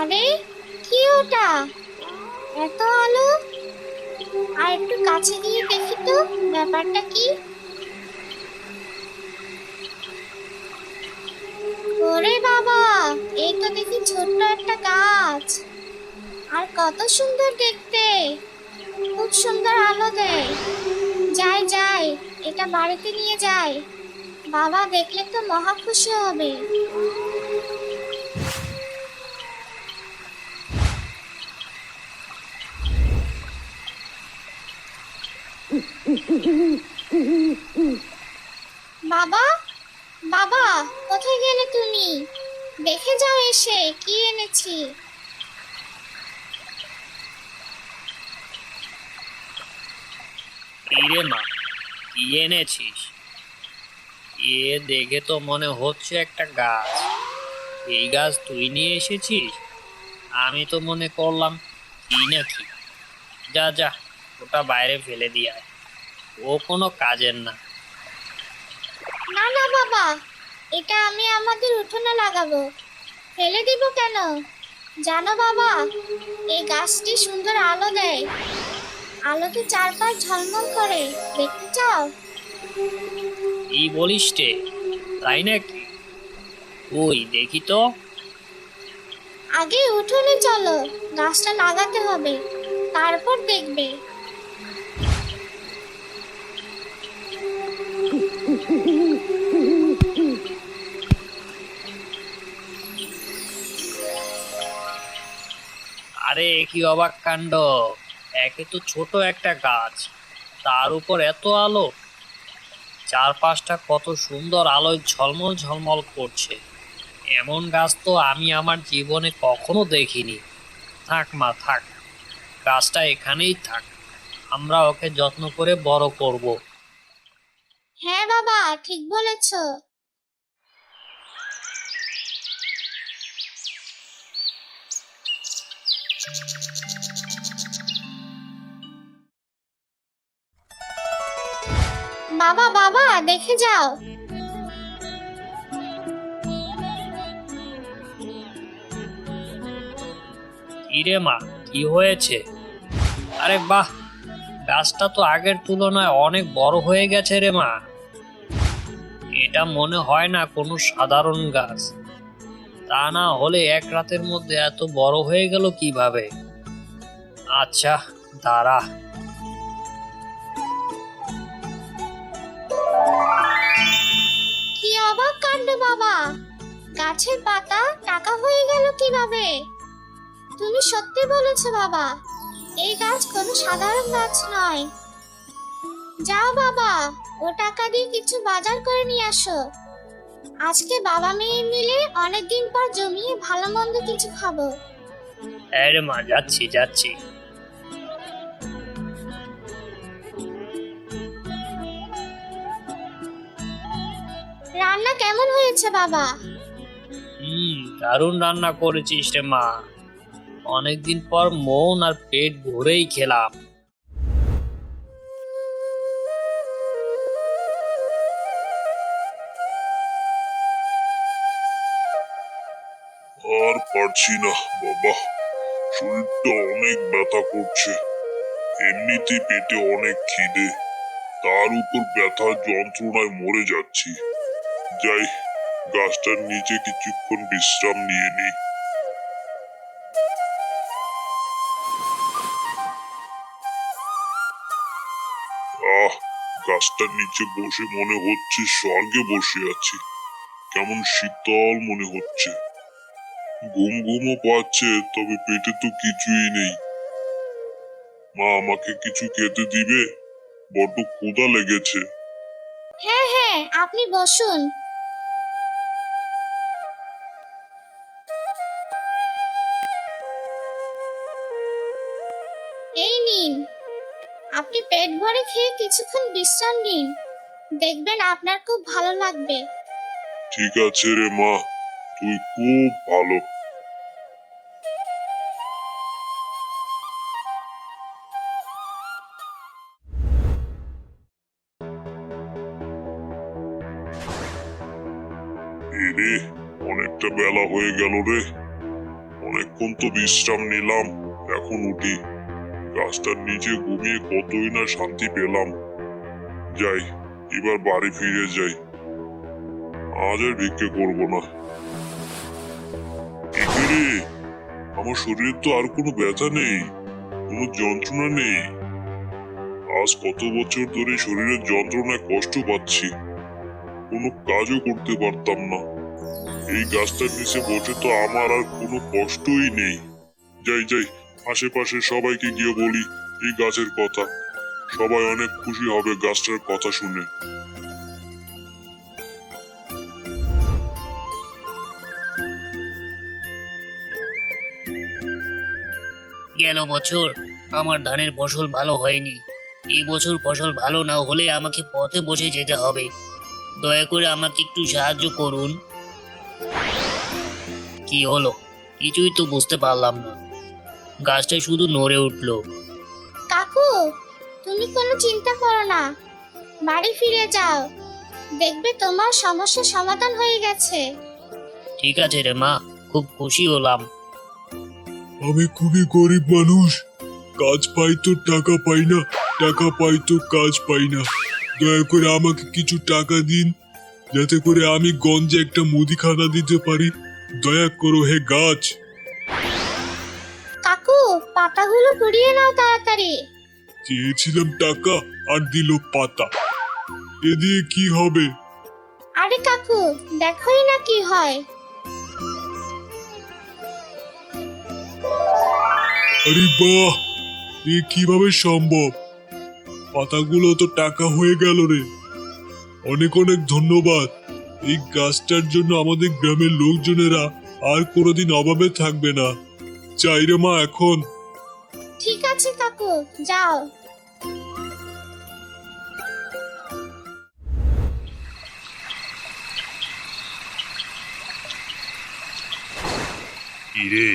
আরে, কি ওটা? এত আলো! আর একটু কাছে গিয়ে দেখি তো, ব্যাপারটা কি। ওরে বাবা, এই তো দেখি ছোট্ট একটা গাছ। আর কত সুন্দর দেখতে! খুব সুন্দর আলো দেয়। যাই যাই, এটা বাড়িতে নিয়ে যাই। বাবা দেখলে তো মহা খুশি হবে। বাবা, বাবা, কোথায় গেলে তুমি? দেখে যাও এসে কি এনেছি। কিরে মা, কি এনেছিস? দেখে তো মনে হচ্ছে একটা গাছ। এই গাছ তুই নিয়ে এসেছিস? আমি তো মনে করলাম কি নাকি। যা যা, ওটা বাইরে ফেলে দিয়ে আয়। ও কোনো কাজের না। না না বাবা, এটা আমি আমাদের উঠোনে লাগাবো। ফেলে দিব কেন? জানো বাবা, এই গাছটি সুন্দর আলো দেয়। আলোতে চারপাশ ঝলমল করে, দেখতে চাও? কি বলিস রে? তাই নাকি? ওই দেখি তো। আগে উঠোনে চলো, গাছটা লাগাতে হবে, তারপর দেখবে। আরে কি অবাক কাণ্ড! একে তো ছোট একটা গাছ, তার উপর এত আলো। চারপাশটা কত সুন্দর আলোয় ঝলমল ঝলমল করছে। এমন গাছ তো আমি আমার জীবনে কখনো দেখিনি। থাক মা থাক, গাছটা এখানেই থাক। আমরা ওকে যত্ন করে বড় করব। হ্যাঁ বাবা, ঠিক বলেছো। বাবা বাবা, দেখে যাও। কি রে মা, কি হয়েছে? আরে বাহ, গাছটা তো আগের তুলনায় অনেক বড় হয়ে গেছে রে মা। এটা মনে হয় না কোনো সাধারণ গাছ। তা না হলে এক রাতের মধ্যে এত বড় হয়ে গেল কিভাবে? আচ্ছা, দাঁড়া। কি অবাক কাণ্ড বাবা, গাছের পাতা টাকা হয়ে গেল কিভাবে? তুমি সত্যি বলেছো বাবা, এই গাছ কোনো সাধারণ গাছ নয়। যাও বাবা, ও টাকা দিয়ে কিছু বাজার করে নিয়ে আসো। আজকে বাবা মেয়ে মিলে অনেকদিন পর জমিয়ে ভালো মন্দ কিছু খাবো। হ্যাঁ রে মা, যাচ্ছি যাচ্ছি। রান্না কেমন হয়েছে বাবা? দারুণ রান্না করেছিস রে মা। অনেকদিন পর মন আর পেট ভরেই খেলাম। আর পারছি না বাবা, শরীরটা অনেক ব্যথা করছে। এমনিতেই পেটে অনেক খিদে, তার উপর ব্যথার যন্ত্রণায় মরে যাচ্ছি। যাই, গাছটার নিচে কিছুক্ষণ বিশ্রাম নিয়ে নিই। আহ, গাছটার নিচে বসে মনে হচ্ছে স্বর্গে বসে আছি। কেমন শীতল মনে হচ্ছে। ঘুম ঘুমও পাচ্ছে, তবে পেটে তো কিছুই নেই। মা, আমাকে কিছু খেতে দিবে? বড্ড ক্ষুধা লেগেছে। হ্যাঁ হ্যাঁ, আপনি বসুন। এই নিন, আপনি পেট ভরে খেয়ে কিছুক্ষণ বিশ্রাম নিন, দেখবেন আপনার খুব ভালো লাগবে। ঠিক আছে রে মা, তুই খুব ভালো। রে, অনেকটা বেলা হয়ে গেল রে। অনেকক্ষণ তো বিশ্রাম নিলাম, এখন উঠি। গাছটার নিচে ঘুমিয়ে কতই না শান্তি পেলাম। যাই, এবার বাড়ি ফিরে যাই। আজ আর ভিক্ষে করবো না। এখানে আমার শরীরে তো আর কোনো ব্যথা নেই, কোনো যন্ত্রণা নেই। আজ কত বছর ধরে শরীরের যন্ত্রণায় কষ্ট পাচ্ছি, কোনো কাজও করতে পারতাম না। এই গাছটার নিচে বসে তো আমার আর কোনো কষ্টই নেই। যাই যাই, আশেপাশে সবাইকে গিয়ে বলি এই গাছের কথা। সবাই অনেক খুশি হবে গাছটার কথা শুনে। গেল বছর আমার ধানের ফসল ভালো হয়নি। এই বছর ফসল ভালো না হলে আমাকে পথে বসে যেতে হবে। দয়া করে আমাকে একটু সাহায্য করুন। কি হলো? কিছুই তো বুঝতে পারলাম না। গাছটা শুধু নড়ে উঠলো। কাকু, তুমি কোনো চিন্তা করো না, বাড়ি ফিরে যাও, দেখবে তোমার সমস্যার সমাধান হয়ে গেছে। ঠিক আছে রে মা, খুব খুশি হলাম। আমি খুবই গরিব মানুষ, কাজ পাই তো টাকা পাই না, টাকা পাই তো কাজ পাই না। দয়া করে আমাকে কিছু টাকা দিন, যাতে করে আমি গঞ্জে একটা মুদিখানা দিতে পারি। দয়া করো হে গাছ। কাকু, পাতাগুলো কুড়িয়ে নাও তাড়াতাড়ি। চেয়েছিলাম টাকা আর দিল পাতা, এ দিয়ে কি হবে? আরে কাকু, দেখোই না কি হয়। আরে বাহ, এ কিভাবে সম্ভব? পাতাগুলো তো টাকা হয়ে গেল রে। অনেক অনেক ধন্যবাদ। এই গাছটার জন্য আমাদের গ্রামের লোকজনেরা আর কোনোদিন অভাবে থাকবে না। চাই রে মা এখন। ঠিক আছে কাকু, যাও। কিরে,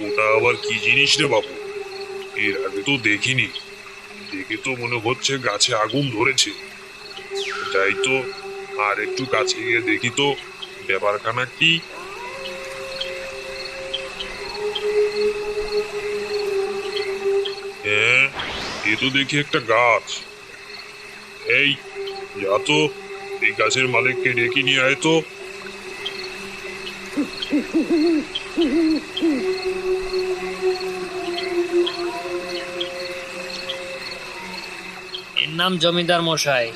ওটা আবার কি জিনিস রে বাবু? এর আগে তো দেখিনি। দেখে তো মনে হচ্ছে গাছে আগুন ধরেছে। যাই তো, আর একটু কাছে গিয়ে দেখি তো ব্যাপারখানা কি। হ্যাঁ, এ তো দেখি একটা গাছ। এই, যা তো, এই গাছের মালিককে ডেকে নিয়ে আয় তো। এর নাম জমিদার মশাই।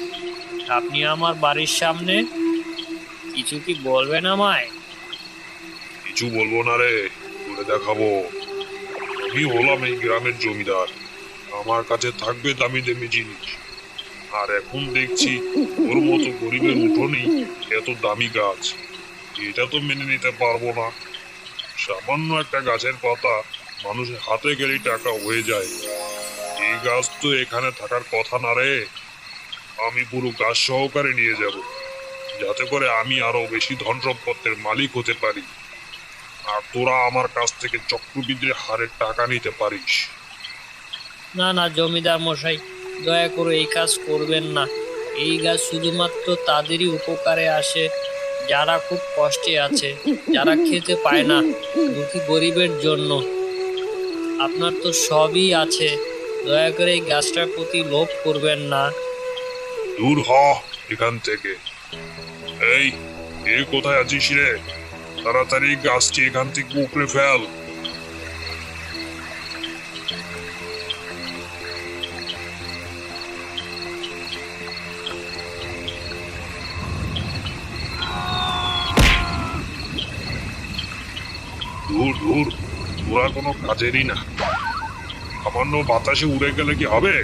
আপনি আমার বাড়ির সামনে, কিছু কি বলবেন আমায়? কিছু বলবো না রে, করে দেখাবো। আমি হলাম এই গ্রামের জমিদার, আমার কাছে থাকবে দামি দামি জিনিস। আর এখন দেখছি ওর মতো গরিবের উঠোনেই এত দামি গাছ। এটা তো মেনে নিতে পারবো না। সামান্য একটা গাছের পাতা মানুষের হাতে গেলেই টাকা হয়ে যায়। এই গাছ তো এখানে থাকার কথা না রে। আমি পুরো গাছ সহকারে নিয়ে যাব, যাতে করে আমি আরো বেশি ধন সম্পদের মালিক হতে পারি। আর তোরা আমার কাছ থেকে চক্রবৃদ্ধির হারে টাকা নিতে পারিস। না না জমিদার মশাই, দয়া করে এই কাজ করবেন না। এই গাছ শুধুমাত্র তাদেরই উপকারে আসে যারা খুব কষ্টে আছে, যারা খেতে পায় না, দুঃখী গরিবের জন্য। আপনার তো সবই আছে, দয়া করে এই গাছটার প্রতি লোভ করবেন না। দূর হ এখান থেকে। এই, এ কোথায় আছিস রে? তাড়াতাড়ি গাছটি এখান থেকে উপড়ে ফেল। দূর দূর, তোরা কোনো কাজেরই না। সামান্য বাতাসে উড়ে গেলে কি হবে?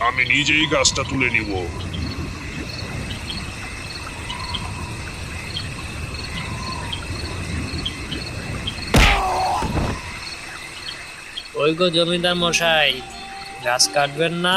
আমি নিজেই গাছটা তুলে নিব। ওই গো জমিদার মশাই, গাছ কাটবেন না।